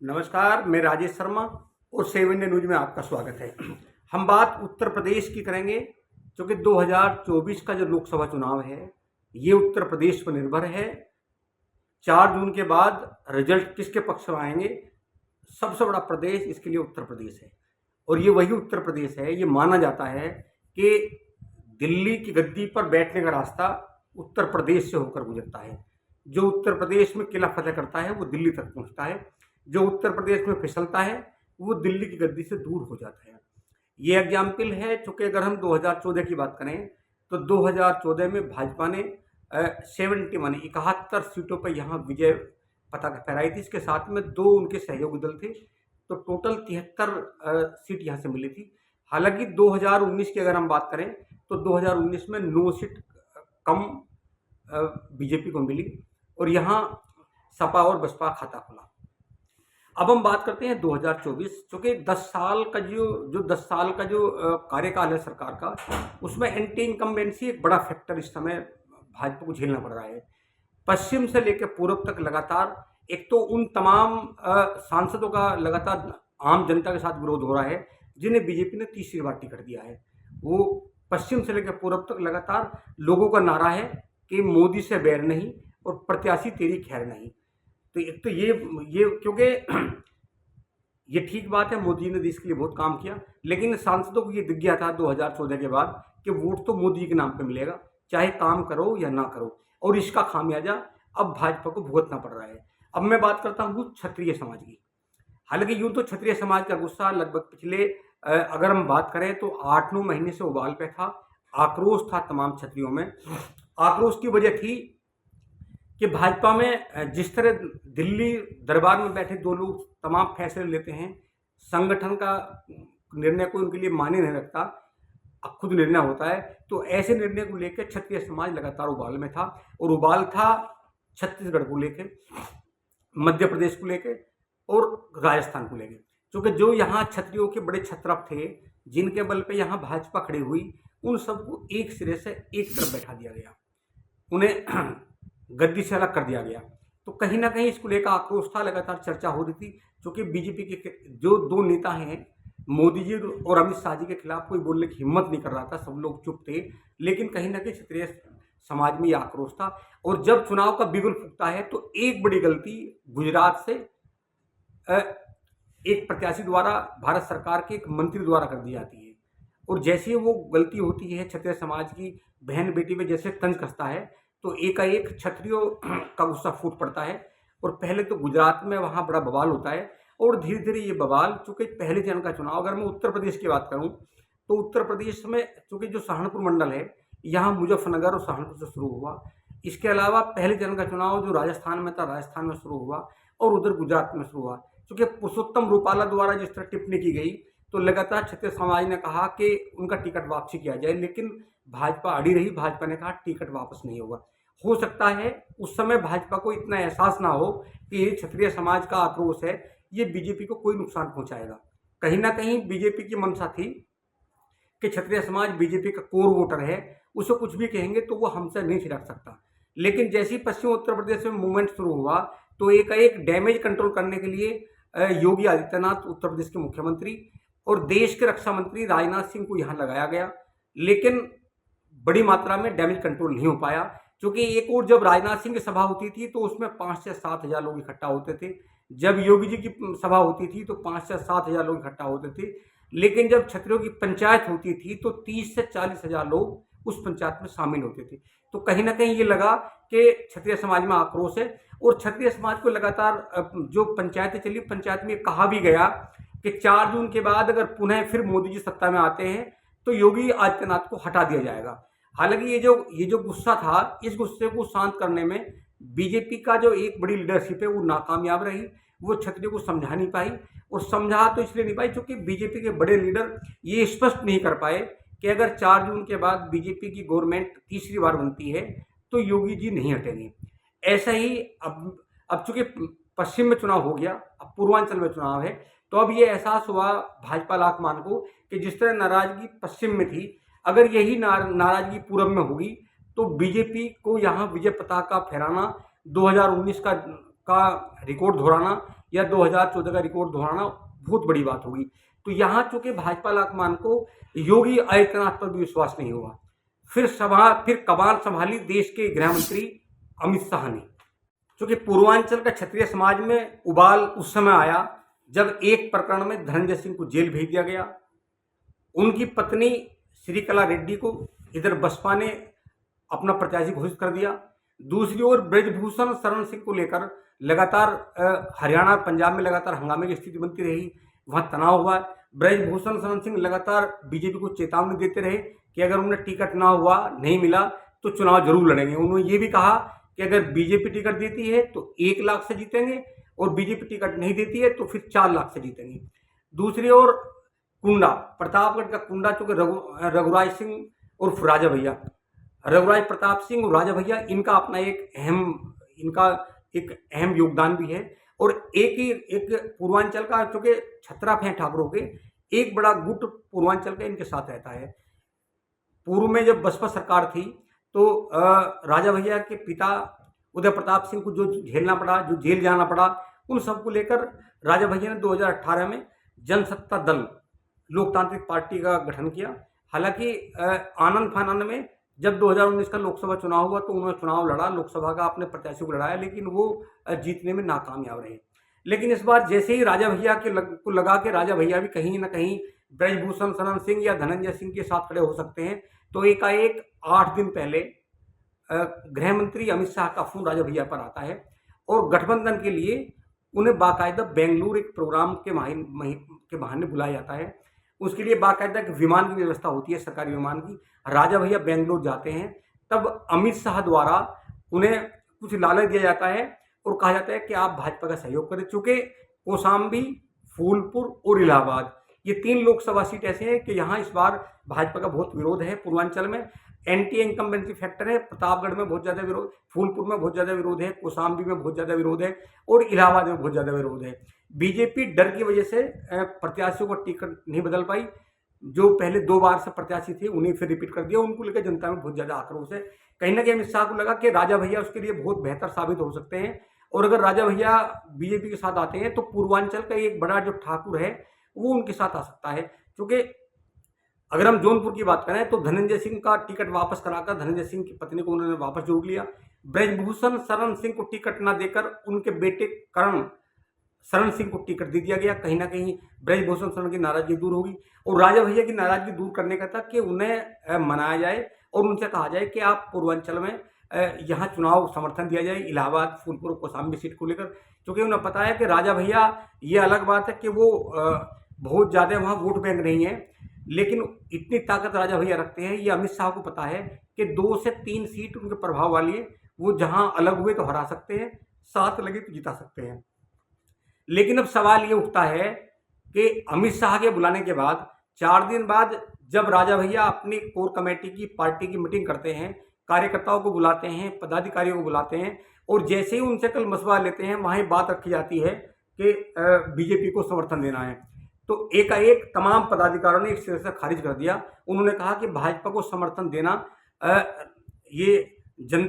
नमस्कार, मैं राजेश शर्मा और 7 इंडिया न्यूज में आपका स्वागत है। हम बात उत्तर प्रदेश की करेंगे, क्योंकि 2024 का जो लोकसभा चुनाव है ये उत्तर प्रदेश पर निर्भर है। 4 जून के बाद रिजल्ट किसके पक्ष में आएंगे, सबसे बड़ा प्रदेश इसके लिए उत्तर प्रदेश है। और ये वही उत्तर प्रदेश है, ये माना जाता है कि दिल्ली की गद्दी पर बैठने का रास्ता उत्तर प्रदेश से होकर गुजरता है। जो उत्तर प्रदेश में किला फतेह करता है वो दिल्ली तक पहुंचता है, जो उत्तर प्रदेश में फिसलता है वो दिल्ली की गद्दी से दूर हो जाता है। ये एग्जाम्पल है, चूंकि अगर हम 2014 की बात करें तो 2014 में भाजपा ने 71 सीटों पर यहाँ विजय पताका फहराई थी। इसके साथ में 2 उनके सहयोगी दल थे, तो टोटल 73 सीट यहाँ से मिली थी। हालांकि 2019 की अगर हम बात करें तो 2019 में 9 सीट कम बीजेपी को मिली और यहाँ सपा और बसपा खाता खुला। अब हम बात करते हैं 2024, क्योंकि 10 साल का जो कार्यकाल है सरकार का, उसमें एंटी इनकम्बेंसी एक बड़ा फैक्टर इस समय भाजपा को झेलना पड़ रहा है। पश्चिम से लेकर पूर्व तक लगातार एक तो उन तमाम सांसदों का लगातार आम जनता के साथ विरोध हो रहा है जिन्हें बीजेपी ने तीसरी बार टिकट दिया है। वो पश्चिम से लेकर पूर्व तक लगातार लोगों का नारा है कि मोदी से बैर नहीं और प्रत्याशी तेरी खैर नहीं। तो एक तो ये क्योंकि ये ठीक बात है, मोदी ने देश के लिए बहुत काम किया, लेकिन सांसदों को ये दिख गया था 2014 के बाद कि वोट तो मोदी के नाम पे मिलेगा, चाहे काम करो या ना करो, और इसका खामियाजा अब भाजपा को भुगतना पड़ रहा है। अब मैं बात करता हूँ क्षत्रिय समाज की। हालांकि यूं तो क्षत्रिय समाज का गुस्सा लगभग पिछले अगर हम बात करें तो 8-9 महीने से उबाल पे था। आक्रोश था तमाम क्षत्रियों में। आक्रोश की वजह थी कि भाजपा में जिस तरह दिल्ली दरबार में बैठे 2 लोग तमाम फैसले लेते हैं, संगठन का निर्णय कोई उनके लिए मायने नहीं रखता, अब खुद निर्णय होता है, तो ऐसे निर्णय को लेकर क्षत्रिय समाज लगातार उबाल में था। और उबाल था छत्तीसगढ़ को लेकर, मध्य प्रदेश को लेकर और राजस्थान को लेकर, क्योंकि जो यहाँ क्षत्रियों के बड़े छत्रप थे जिनके बल पे यहाँ भाजपा खड़ी हुई, उन सबको एक सिरे से एक तरफ बैठा दिया गया, उन्हें गद्दी से अलग कर दिया गया। तो कहीं ना कहीं इसको लेकर आक्रोश था, लगातार चर्चा हो रही थी, क्योंकि बीजेपी के जो 2 नेता हैं, मोदी जी और अमित शाह जी के खिलाफ कोई बोलने की हिम्मत नहीं कर रहा था, सब लोग चुप थे। लेकिन कहीं ना कहीं क्षत्रिय समाज में ये आक्रोश था। और जब चुनाव का बिगुल फूकता है तो एक बड़ी गलती गुजरात से एक प्रत्याशी द्वारा, भारत सरकार के एक मंत्री द्वारा कर दी जाती है। और जैसे वो गलती होती है, क्षत्रिय समाज की बहन बेटी में जैसे तंज कसता है, तो एकाएक क्षत्रियों का गुस्सा फूट पड़ता है। और पहले तो गुजरात में वहाँ बड़ा बवाल होता है, और धीरे धीरे ये बवाल, चूंकि पहले चरण का चुनाव, अगर मैं उत्तर प्रदेश की बात करूँ तो उत्तर प्रदेश में चूंकि जो सहारनपुर मंडल है, यहाँ मुजफ्फरनगर और सहारनपुर से शुरू हुआ। इसके अलावा पहले चरण का चुनाव जो राजस्थान में था, राजस्थान में शुरू हुआ, और उधर गुजरात में शुरू हुआ। क्योंकि पुरुषोत्तम रूपाला द्वारा जिस तरह टिप्पणी की गई, तो लगातार क्षत्रिय समाज ने कहा कि उनका टिकट वापसी किया जाए, लेकिन भाजपा अड़ी रही। भाजपा ने कहा टिकट वापस नहीं होगा। हो सकता है उस समय भाजपा को इतना एहसास ना हो कि ये क्षत्रिय समाज का आक्रोश है, ये बीजेपी को कोई नुकसान पहुंचाएगा। कहीं ना कहीं बीजेपी की मंशा थी कि क्षत्रिय समाज बीजेपी का कोर वोटर है, उसे कुछ भी कहेंगे तो वो हमसे नहीं छिड़क सकता। लेकिन जैसे ही पश्चिम उत्तर प्रदेश में मूवमेंट शुरू हुआ, तो एक डैमेज कंट्रोल करने के लिए योगी आदित्यनाथ, उत्तर प्रदेश के मुख्यमंत्री, और देश के रक्षा मंत्री राजनाथ सिंह को यहाँ लगाया गया। लेकिन बड़ी मात्रा में डैमेज कंट्रोल नहीं हो पाया, क्योंकि एक और जब राजनाथ सिंह की सभा होती थी तो उसमें 5 से 7 हज़ार लोग इकट्ठा होते थे। जब योगी जी की सभा होती थी तो 5 से 7 हज़ार लोग इकट्ठा होते थे। लेकिन जब क्षत्रियों की पंचायत होती थी तो 30 से 40 हज़ार लोग उस पंचायत में शामिल होते थे। तो कहीं ना कहीं ये लगा कि क्षत्रिय समाज में आक्रोश है। और क्षत्रिय समाज को लगातार जो पंचायतें चली, पंचायत में कहा भी गया कि 4 जून के बाद अगर पुनः फिर मोदी जी सत्ता में आते हैं तो योगी आदित्यनाथ को हटा दिया जाएगा। हालांकि ये जो गुस्सा था, इस गुस्से को शांत करने में बीजेपी का जो एक बड़ी लीडरशिप है वो नाकामयाब रही। वो क्षत्रियों को समझा नहीं पाई, और समझा तो इसलिए नहीं पाई क्योंकि बीजेपी के बड़े लीडर ये स्पष्ट नहीं कर पाए कि अगर 4 जून के बाद बीजेपी की गवर्नमेंट तीसरी बार बनती है तो योगी जी नहीं हटेंगे। ऐसा ही अब चूंकि पश्चिम में चुनाव हो गया, अब पूर्वांचल में चुनाव है, तो अब ये एहसास हुआ भाजपा लाकमान को कि जिस तरह नाराजगी पश्चिम में थी, अगर यही नाराजगी पूर्व में होगी तो बीजेपी को यहाँ विजय पताका फहराना, 2019 का रिकॉर्ड दोहराना, या 2014 का रिकॉर्ड दोहराना बहुत बड़ी बात होगी। तो यहाँ चूंकि भाजपा लाकमान को योगी आदित्यनाथ पर भी विश्वास नहीं हुआ, फिर कमान संभाली देश के गृह मंत्री अमित शाह ने। क्योंकि पूर्वांचल का क्षत्रिय समाज में उबाल उस समय आया जब एक प्रकरण में धनंजय सिंह को जेल भेज दिया गया। उनकी पत्नी श्रीकला रेड्डी को इधर बसपा ने अपना प्रत्याशी घोषित कर दिया। दूसरी ओर ब्रजभूषण शरण सिंह को लेकर लगातार हरियाणा पंजाब में लगातार हंगामे की स्थिति बनती रही, वहां तनाव हुआ। ब्रजभूषण शरण सिंह लगातार बीजेपी को चेतावनी देते रहे कि अगर उन्हें टिकट ना हुआ, नहीं मिला तो चुनाव जरूर लड़ेंगे। उन्होंने ये भी कहा कि अगर बीजेपी टिकट देती है तो 1 लाख से जीतेंगे और बीजेपी टिकट नहीं देती है तो फिर 4 लाख से जीतेंगे। दूसरी ओर कुंडा, प्रतापगढ़ का कुंडा, चूंकि रघुराज सिंह उर्फ राजा भैया, रघुराज प्रताप सिंह और राजा भैया, इनका अपना एक अहम योगदान भी है। और एक पूर्वांचल का, चूंकि छत्रा फैं ठाकुरों के एक बड़ा गुट पूर्वांचल का इनके साथ रहता है। पूर्व में जब बसपा सरकार थी तो राजा भैया के पिता उदय प्रताप सिंह को जो झेलना पड़ा, जो जेल जाना पड़ा, उन सबको लेकर राजा भैया ने 2018 में जनसत्ता दल लोकतांत्रिक पार्टी का गठन किया। हालांकि आनंद फानंद में जब 2019 का लोकसभा चुनाव हुआ तो उन्होंने चुनाव लड़ा, लोकसभा का अपने प्रत्याशी को लड़ाया, लेकिन वो जीतने में नाकामयाब रहे। लेकिन इस बार जैसे ही राजा भैया को लगा कि राजा भैया भी कहीं ना कहीं ब्रजभूषण शरण सिंह या धनंजय सिंह के साथ खड़े हो सकते हैं, तो एकाएक 8 दिन पहले गृह मंत्री अमित शाह का फोन राजा भैया पर आता है और गठबंधन के लिए उन्हें बाकायदा बेंगलुरु एक प्रोग्राम के बहाने बुलाया जाता है। उसके लिए बाकायदा एक विमान की व्यवस्था होती है, सरकारी विमान की। राजा भैया बेंगलुरु जाते हैं, तब अमित शाह द्वारा उन्हें कुछ लालच दिया जाता है और कहा जाता है कि आप भाजपा का सहयोग करें। चूंकि कौशाम्बी, फूलपुर और इलाहाबाद, ये 3 लोकसभा सीट ऐसे हैं कि यहाँ इस बार भाजपा का बहुत विरोध है। पूर्वांचल में एंटी इनकम्बेंसी फैक्टर है, प्रतापगढ़ में बहुत ज़्यादा विरोध, फूलपुर में बहुत ज़्यादा विरोध है, कौशाम्बी में बहुत ज़्यादा विरोध है और इलाहाबाद में बहुत ज़्यादा विरोध है। बीजेपी डर की वजह से प्रत्याशियों को टिकट नहीं बदल पाई। जो पहले 2 बार से प्रत्याशी थे उन्हें फिर रिपीट कर दिया। उनको लेकर जनता में बहुत ज़्यादा आक्रोश है। कहीं ना कहीं अमित शाह को लगा कि राजा भैया उसके लिए बहुत बेहतर साबित हो सकते हैं और अगर राजा भैया बीजेपी के साथ आते हैं तो पूर्वांचल का एक बड़ा जो ठाकुर है वो उनके साथ आ सकता है। क्योंकि अगर हम जौनपुर की बात करें तो धनंजय सिंह का टिकट वापस कराकर धनंजय सिंह की पत्नी को उन्होंने वापस जोड़ लिया। ब्रजभूषण शरण सिंह को टिकट न देकर उनके बेटे करण शरण सिंह को टिकट दे दिया गया। कहीं ना कहीं ब्रजभूषण शरण की नाराजगी दूर होगी और राजा भैया की नाराजगी दूर करने का था कि उन्हें मनाया जाए और उनसे कहा जाए कि आप पूर्वांचल में यहाँ चुनाव समर्थन दिया जाए इलाहाबाद, फूलपुर, कौशाम्बी सीट को लेकर। क्योंकि उन्हें पता है कि राजा भैया, ये अलग बात है कि वो बहुत ज़्यादा वहाँ वोट बैंक नहीं है, लेकिन इतनी ताकत राजा भैया रखते हैं, ये अमित शाह को पता है कि 2 से 3 सीट उनके प्रभाव वाली है। वो जहाँ अलग हुए तो हरा सकते हैं, साथ लगे तो जिता सकते हैं। लेकिन अब सवाल ये उठता है कि अमित शाह के बुलाने के बाद 4 दिन बाद जब राजा भैया अपनी कोर कमेटी की, पार्टी की मीटिंग करते हैं, कार्यकर्ताओं को बुलाते हैं, पदाधिकारियों को बुलाते हैं और जैसे ही उनसे कल मशवरा लेते हैं वहीं बात रखी जाती है कि बीजेपी को समर्थन देना है, तो एकाएक तमाम पदाधिकारियों ने एक सिरे से खारिज कर दिया। उन्होंने कहा कि भाजपा को समर्थन देना ये जन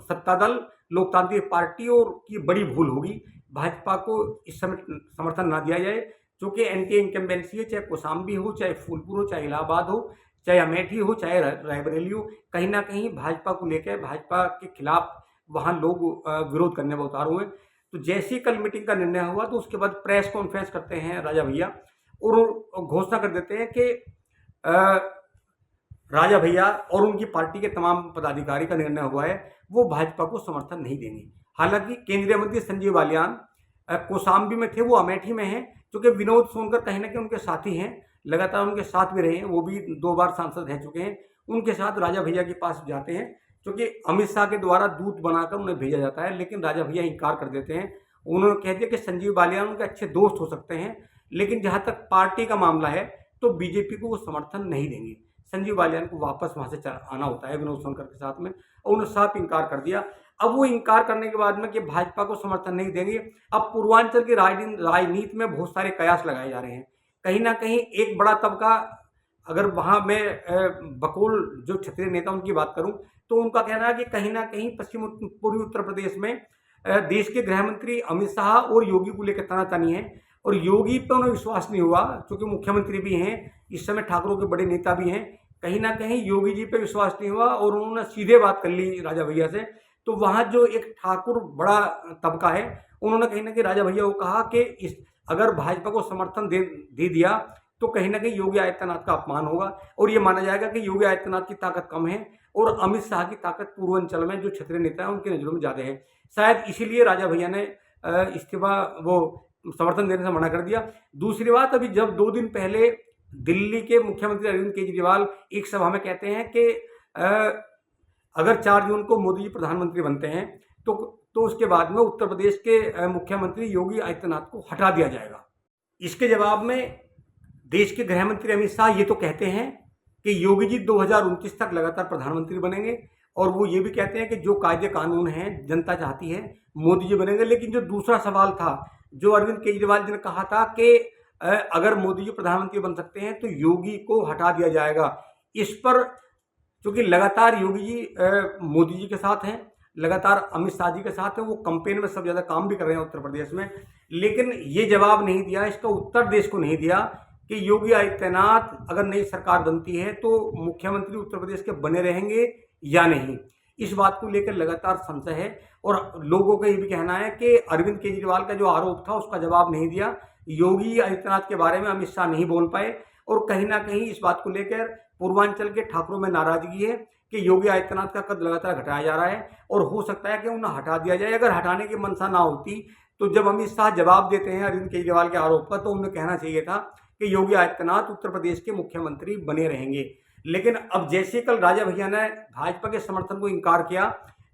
सत्ता दल, लोकतांत्रिक पार्टी और की बड़ी भूल होगी। भाजपा को इस समय समर्थन ना दिया जाए, क्योंकि एंटी इनकम्बेंसी है, चाहे कौशाम्बी हो, चाहे फूलपुर हो, चाहे इलाहाबाद हो, चाहे अमेठी हो, चाहे रायबरेली हो। कहीं ना कहीं भाजपा को लेकर, भाजपा के खिलाफ वहाँ लोग विरोध करने में उतारू हुए। तो जैसे ही कल मीटिंग का निर्णय हुआ तो उसके बाद प्रेस कॉन्फ्रेंस करते हैं राजा भैया और घोषणा कर देते हैं कि राजा भैया और उनकी पार्टी के तमाम पदाधिकारी का निर्णय हुआ है, वो भाजपा को समर्थन नहीं देंगे। हालांकि केंद्रीय मंत्री संजीव बालियान कौशाम्बी में थे, वो अमेठी में हैं, क्योंकि विनोद सोनकर कहीं ना कहीं उनके साथी हैं, लगातार उनके साथ भी रहे हैं, वो भी 2 बार सांसद रह चुके हैं। उनके साथ राजा भैया के पास जाते हैं, क्योंकि अमित शाह के द्वारा दूत बनाकर उन्हें भेजा जाता है, लेकिन राजा भैया इनकार कर देते हैं। उन्होंने कह दिया कि संजीव बालियान उनके अच्छे दोस्त हो सकते हैं, लेकिन जहाँ तक पार्टी का मामला है तो बीजेपी को वो समर्थन नहीं देंगे। संजीव बालियान को वापस वहाँ से आना होता है विनोद सोनकर के साथ में, और उन्होंने साफ इनकार कर दिया। अब वो इनकार करने के बाद में कि भाजपा को समर्थन नहीं देंगे, अब पूर्वांचल की राजनीति में बहुत सारे कयास लगाए जा रहे हैं। कहीं ना कहीं एक बड़ा तबका, अगर वहाँ मैं बकौल जो क्षत्रिय नेता उनकी बात करूँ तो उनका कहना है कि कहीं ना कहीं पश्चिम पूर्वी उत्तर प्रदेश में देश के गृह मंत्री अमित शाह और योगी को लेकर तनातनी है, और योगी पर उन्हें विश्वास नहीं हुआ, क्योंकि मुख्यमंत्री भी हैं, इस समय ठाकुरों के बड़े नेता भी हैं, कहीं ना कहीं योगी जी पे विश्वास नहीं हुआ और उन्होंने सीधे बात कर ली राजा भैया से। तो वहाँ जो एक ठाकुर बड़ा तबका है, उन्होंने कहीं ना कहीं राजा भैया को कहा कि इस अगर भाजपा को समर्थन दे दिया तो कहीं ना कहीं योगी आदित्यनाथ का अपमान होगा, और ये माना जाएगा कि योगी आदित्यनाथ की ताकत कम है और अमित शाह की ताकत पूर्वांचल में जो क्षत्रिय नेता है उनकी नज़रों में ज़्यादा है। शायद इसीलिए राजा भैया ने इस्तीफा वो समर्थन देने से मना कर दिया। दूसरी बात, अभी जब 2 दिन पहले दिल्ली के मुख्यमंत्री अरविंद केजरीवाल एक सभा में कहते हैं कि अगर 4 जून को मोदी जी प्रधानमंत्री बनते हैं तो उसके बाद में उत्तर प्रदेश के मुख्यमंत्री योगी आदित्यनाथ को हटा दिया जाएगा। इसके जवाब में देश के गृह मंत्री अमित शाह ये तो कहते हैं कि योगी जी 2029 तक लगातार प्रधानमंत्री बनेंगे, और वो ये भी कहते हैं कि जो कायदे कानून हैं जनता चाहती है मोदी जी बनेंगे। लेकिन जो दूसरा सवाल था, जो अरविंद केजरीवाल जी ने कहा था कि अगर मोदी जी प्रधानमंत्री बन सकते हैं तो योगी को हटा दिया जाएगा, इस पर चूँकि लगातार योगी जी मोदी जी के साथ हैं, लगातार अमित शाह जी के साथ हैं, वो कैंपेन में सब ज़्यादा काम भी कर रहे हैं उत्तर प्रदेश में, लेकिन ये जवाब नहीं दिया, इसका उत्तर देश को नहीं दिया कि योगी आदित्यनाथ अगर नई सरकार बनती है तो मुख्यमंत्री उत्तर प्रदेश के बने रहेंगे या नहीं। इस बात को लेकर लगातार संशय है, और लोगों का ये भी कहना है कि अरविंद केजरीवाल का जो आरोप था उसका जवाब नहीं दिया, योगी आदित्यनाथ के बारे में अमित शाह नहीं बोल पाए, और कहीं ना कहीं इस बात को लेकर पूर्वांचल के ठाकुरों में नाराजगी है कि योगी आदित्यनाथ का कद लगातार घटाया जा रहा है, और हो सकता है कि उन्हें हटा दिया जाए। अगर हटाने की मंशा ना होती तो जब अमित शाह जवाब देते हैं अरविंद केजरीवाल के आरोप का, तो उन्हें कहना चाहिए था कि योगी आदित्यनाथ उत्तर प्रदेश के मुख्यमंत्री बने रहेंगे। लेकिन अब जैसे कल राजा भैया ने भाजपा के समर्थन को इनकार किया,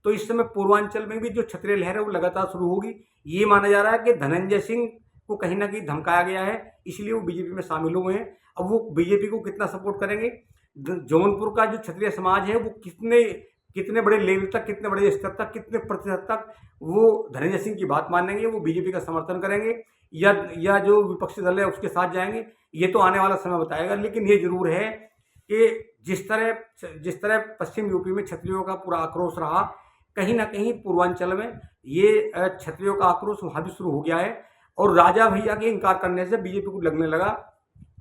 तो इस समय पूर्वांचल में भी जो क्षत्रिय लहर है वो लगातार शुरू होगी। ये माना जा रहा है कि धनंजय सिंह को कहीं ना कहीं धमकाया गया है, इसलिए वो बीजेपी में शामिल हुए हैं। अब वो बीजेपी को कितना सपोर्ट करेंगे, जौनपुर का जो क्षत्रिय समाज है वो कितने बड़े लेवल तक, कितने बड़े स्तर तक, कितने प्रतिशत तक वो धनंजय सिंह की बात मानेंगे, वो बीजेपी का समर्थन करेंगे या जो विपक्षी दल है उसके साथ जाएंगे, ये तो आने वाला समय बताएगा। लेकिन ये जरूर है कि जिस तरह पश्चिम यूपी में क्षत्रियों का पूरा आक्रोश रहा, कहीं ना कहीं पूर्वांचल में ये क्षत्रियों का आक्रोश वहाँ भी शुरू हो गया है, और राजा भैया के इनकार करने से बीजेपी को लगने लगा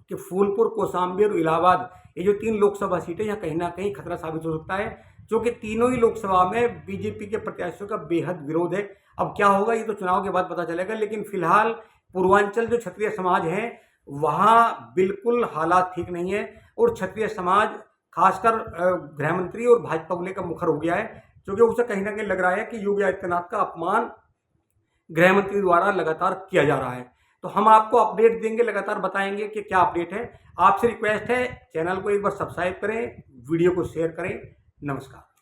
कि फूलपुर, कौशाम्बी और इलाहाबाद, ये जो 3 लोकसभा सीटें, यहाँ कहीं ना कहीं खतरा साबित हो सकता है, क्योंकि तीनों ही लोकसभा में बीजेपी के प्रत्याशियों का बेहद विरोध है। अब क्या होगा ये तो चुनाव के बाद पता चलेगा, लेकिन फिलहाल पूर्वांचल जो क्षत्रिय समाज है वहाँ बिल्कुल हालात ठीक नहीं है, और क्षत्रिय समाज खासकर गृह मंत्री और भाजपा को लेकर मुखर हो गया है, क्योंकि उसे कहीं ना कहीं लग रहा है कि योगी आदित्यनाथ का अपमान गृह मंत्री द्वारा लगातार किया जा रहा है। तो हम आपको अपडेट देंगे, लगातार बताएंगे कि क्या अपडेट है। आपसे रिक्वेस्ट है चैनल को एक बार सब्सक्राइब करें, वीडियो को शेयर करें। नमस्कार।